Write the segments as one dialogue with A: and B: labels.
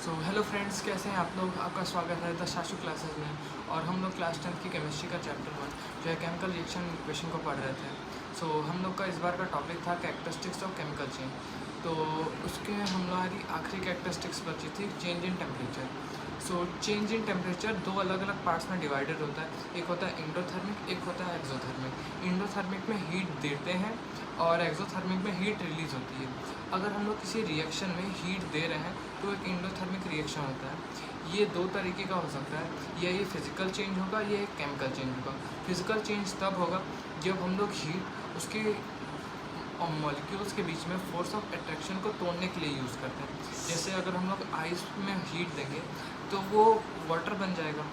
A: Hello friends, कैसे हैं आप लोग। आपका स्वागत है द शाशु क्लासेस में। और हम लोग क्लास 10 की केमिस्ट्री का चैप्टर 1 जो है केमिकल रिएक्शन इक्वेशन को पढ़ रहे थे। हम लोग का इस बार का टॉपिक था कैरेक्टरिस्टिक्स ऑफ केमिकल चेंज। तो उसके हम लोग की आखिरी कैरेक्टरिस्टिक्स बची थी change in temperature. Change in temperature दो अलग अलग पार्ट्स में डिवाइडेड होता है। एक होता है इंडोथर्मिक, एक होता है एक्सोथर्मिक। इंडोथर्मिक में हीट देते हैं और एक्सोथर्मिक में हीट रिलीज़ होती है। अगर हम लोग किसी रिएक्शन में हीट दे रहे हैं तो एक इंडोथर्मिक रिएक्शन होता है। ये दो तरीके का हो सकता है, या ये फिज़िकल चेंज होगा या एक केमिकल चेंज होगा। फिज़िकल चेंज तब होगा जब हम लोग हीट उसके मॉलिक्यूल्स के बीच में फोर्स ऑफ अट्रैक्शन को तोड़ने के लिए यूज़ करते हैं। जैसे अगर हम लोग आइस में हीट देंगे तो वो वाटर बन जाएगा।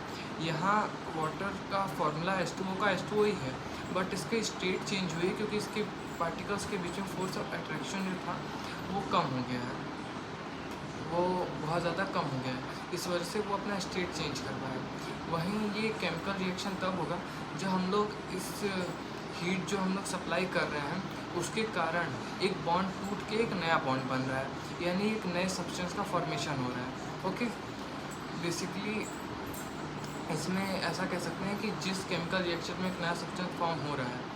A: यहाँ वाटर का फॉर्मूला H2O का H2O ही है, बट इसकी स्टेट चेंज हुई है क्योंकि इसके पार्टिकल्स के बीच में फोर्स ऑफ अट्रैक्शन जो था वो कम हो गया है, वो बहुत ज़्यादा कम हो गया है। इस वजह से वो अपना स्टेट चेंज कर पाया। वहीं ये केमिकल रिएक्शन तब होगा जब हम लोग इस हीट जो हम लोग सप्लाई कर रहे हैं उसके कारण एक बॉन्ड टूट के एक नया बॉन्ड बन रहा है, यानी एक नए सब्सटेंस का फॉर्मेशन हो रहा है। ओके, बेसिकली इसमें ऐसा कह सकते हैं कि जिस केमिकल रिएक्शन में एक नया सब्सटेंस फॉर्म हो रहा है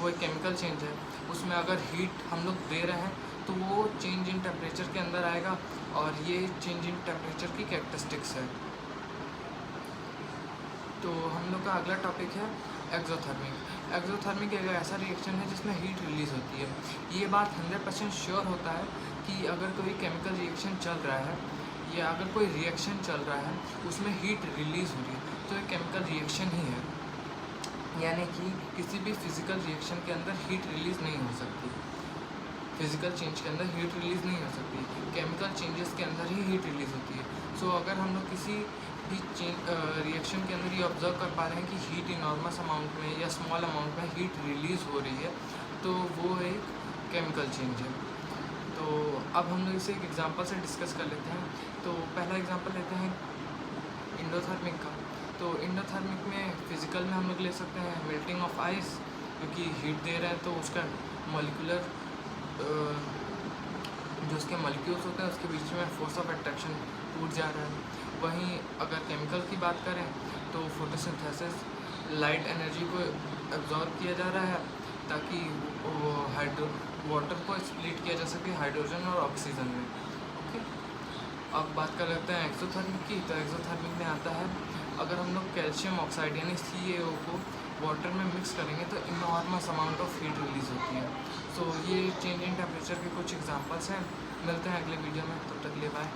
A: वो एक केमिकल चेंज है। उसमें अगर हीट हम लोग दे रहे हैं तो वो चेंज इन टेम्परेचर के अंदर आएगा, और ये चेंज इन टेम्परेचर की कैरेक्टरिस्टिक्स है। तो हम लोग का अगला टॉपिक है एक्सोथर्मिक। एक्सोथर्मिक एक ऐसा रिएक्शन है जिसमें हीट रिलीज़ होती है। ये बात 100% श्योर होता है कि अगर कोई केमिकल रिएक्शन चल रहा है या अगर कोई रिएक्शन चल रहा है उसमें हीट रिलीज़ हो रही है तो ये केमिकल रिएक्शन ही है। यानी कि किसी भी फिज़िकल रिएक्शन के अंदर हीट रिलीज़ नहीं हो सकती, फिज़िकल चेंज के अंदर हीट रिलीज़ नहीं हो सकती, केमिकल चेंजेस के अंदर ही हीट रिलीज़ होती है। अगर हम लोग किसी भी रिएक्शन के अंदर ये ऑब्ज़र्व कर पा रहे हैं कि हीट इनॉर्मस अमाउंट में या स्मॉल अमाउंट में हीट रिलीज़ हो रही है तो वो एक केमिकल चेंज है। तो अब हम लोग इसे एक एग्जांपल से डिस्कस कर लेते हैं। तो पहला एग्जांपल लेते हैं इंडोथर्मिक का। तो इंडोथर्मिक में फ़िज़िकल में हम लोग ले सकते हैं मेल्टिंग ऑफ आइस, क्योंकि हीट दे रहे हैं तो उसका मॉलिक्यूलर जो उसके मॉलिक्यूल्स होते हैं उसके बीच में फोर्स ऑफ अट्रैक्शन टूट जा रहा है। वहीं अगर केमिकल की बात करें तो फोटोसिंथेसिस, लाइट एनर्जी को एब्जॉर्ब किया जा रहा है ताकि वो वाटर को स्प्लिट किया जा सके हाइड्रोजन और ऑक्सीजन में। ओके, अब बात कर लेते हैं एक्सोथर्मिक की। तो एक्सोथर्मिक में आता है अगर हम लोग कैल्शियम ऑक्साइड यानी CaO को वाटर में मिक्स करेंगे तो enormous amount of heat release होती है। ये चेंज इन टेम्परेचर के कुछ एग्जांपल्स हैं। मिलते हैं अगले वीडियो में, तब तक के लिए बाय।